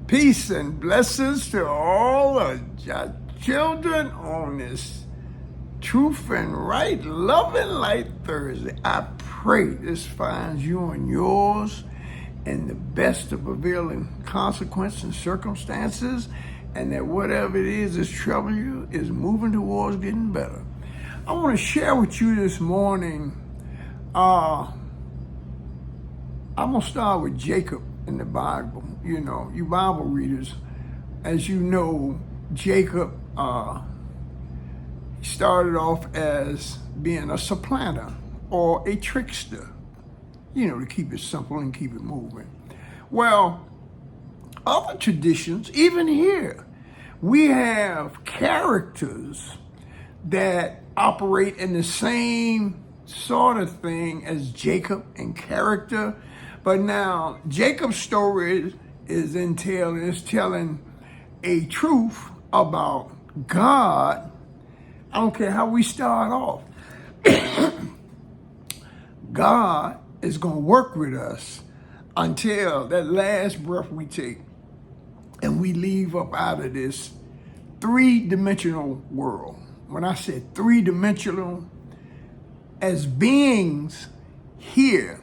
Peace and blessings to all of your children on this Truth and Right Loving Light Thursday. I pray this finds you and yours in the best of prevailing consequences and circumstances, and that whatever it is that's troubling you is moving towards getting better. I want to share with you this morning. I'm going to start with Jacob in the Bible. You know, you Bible readers, as you know, Jacob started off as being a supplanter or a trickster, to keep it simple and keep it moving. Well, other traditions, even here, we have characters that operate in the same sort of thing as Jacob in character. But now Jacob's story is telling a truth about God. I don't care how we start off. God is going to work with us until that last breath we take and we leave up out of this three-dimensional world. When I said three-dimensional, as beings here,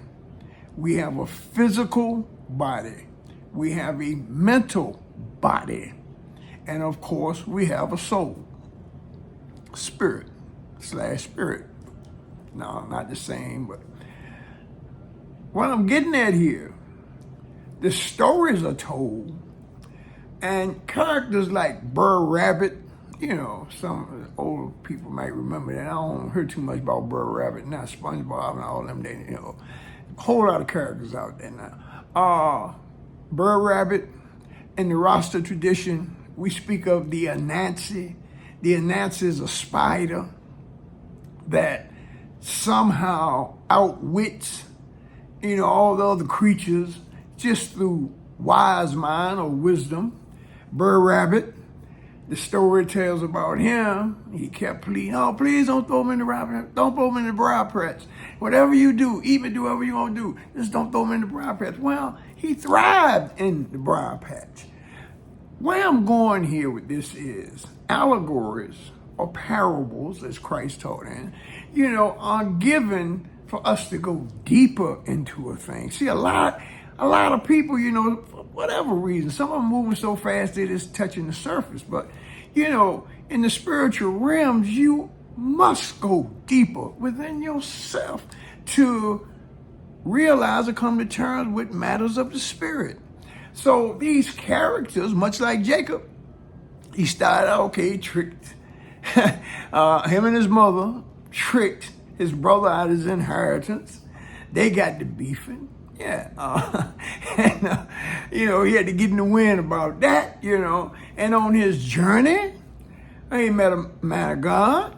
we have a physical body, we have a mental body, and of course, we have a soul, spirit. No, not the same, but what I'm getting at here, the stories are told, and characters like Br'er Rabbit, some old people might remember that. I don't hear too much about Br'er Rabbit, not SpongeBob and all them. A whole lot of characters out there now. Br'er Rabbit, in the Rasta tradition, we speak of the Anansi. The Anansi is a spider that somehow outwits, all the other creatures just through wise mind or wisdom. Br'er Rabbit, the story tells about him. He kept pleading, "Oh, please don't throw him in the briar. Don't throw him in the briar patch. Whatever you do, even do whatever you want to do, just don't throw him in the briar patch." Well, he thrived in the briar patch. Where I'm going here with this is allegories or parables, as Christ taught in, are given for us to go deeper into a thing. See, a lot of people, for whatever reason, some of them moving so fast they're just touching the surface. But, in the spiritual realms, you must go deeper within yourself to realize or come to terms with matters of the spirit. So these characters, much like Jacob, he started out, tricked him and his mother, tricked his brother out of his inheritance. They got to beefing. Yeah. And he had to get in the wind about that, and on his journey, he met a man of God,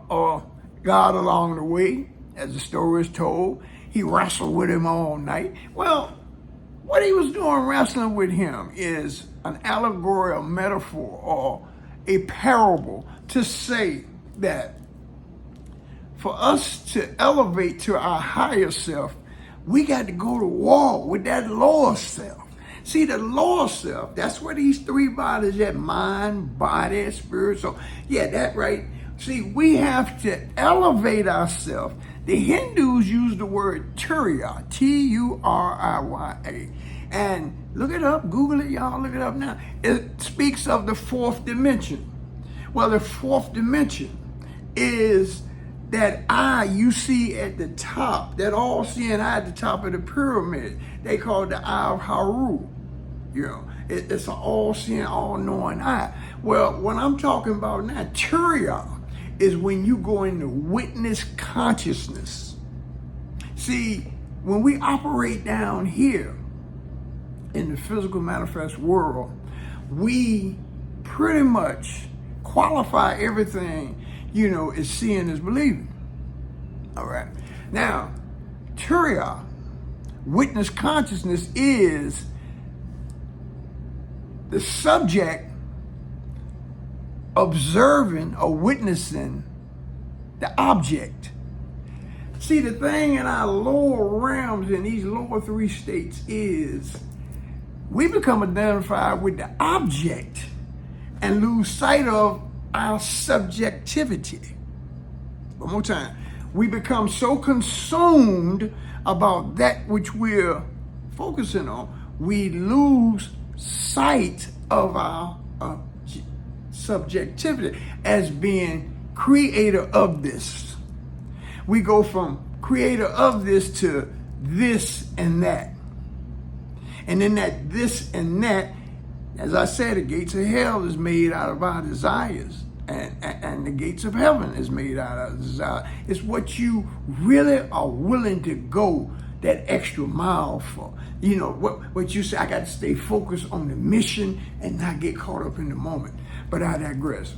or God along the way, as the story is told. He wrestled with him all night. Well, what he was doing wrestling with him is an allegory, a metaphor, or a parable to say that for us to elevate to our higher self, we got to go to war with that lower self. See, the lower self, that's where these three bodies at: mind, body, spirit. So, yeah, that right. See, we have to elevate ourselves. The Hindus use the word Turiya, Turiya. And look it up, Google it, y'all, look it up now. It speaks of the fourth dimension. Well, the fourth dimension is that eye you see at the top, that all-seeing eye at the top of the pyramid. They call it the eye of Haru. It's an all-seeing, all-knowing eye. Well, what I'm talking about now, Turiya, is when you go into witness consciousness. See, when we operate down here in the physical manifest world, we pretty much qualify everything, is seeing is believing. All right. Now, Turiya, witness consciousness, is the subject observing or witnessing the object. See, the thing in our lower realms, in these lower three states, is we become identified with the object and lose sight of our subjectivity. One more time. We become so consumed about that which we're focusing on, we lose sight of our subjectivity as being creator of this. We go from creator of this to this and that. And in that this and that, as I said, the gates of hell is made out of our desires. And the gates of heaven is made out of desire. It's what you really are willing to go that extra mile for. You know, what you say, I got to stay focused on the mission and not get caught up in the moment. But I digress.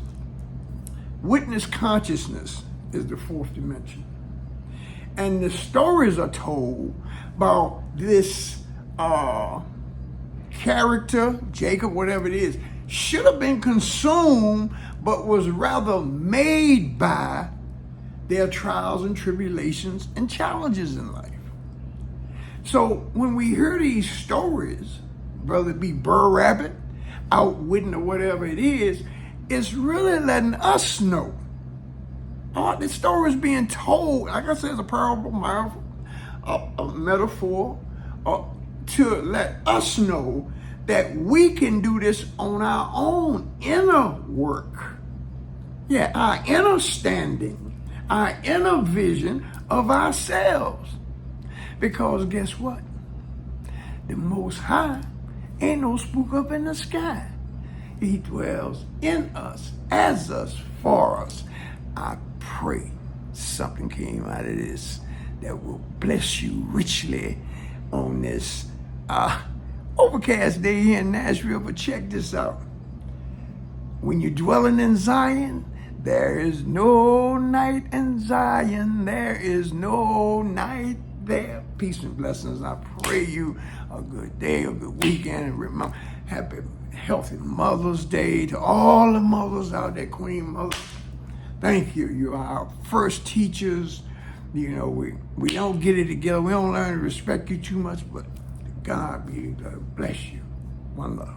Witness consciousness is the fourth dimension. And the stories are told about this character, Jacob, whatever it is, should have been consumed, but was rather made by their trials and tribulations and challenges in life. So when we hear these stories, whether it be Burr Rabbit, Outwitting, or whatever it is, it's really letting us know. The story is being told, like I said, it's a parable, a metaphor, to let us know that we can do this on our own inner work. Yeah, our inner standing, our inner vision of ourselves. Because guess what? The Most High ain't no spook up in the sky. He dwells in us, as us, for us. I pray something came out of this that will bless you richly on this overcast day here in Nashville. But check this out. When you're dwelling in Zion, there is no night in Zion. There is no night there. Peace and blessings. I pray you a good day, a good weekend, and remember, happy, healthy Mother's Day to all the mothers out there, Queen Mother. Thank you. You are our first teachers. You know, we don't get it together. We don't learn to respect you too much, but God be bless you. One love.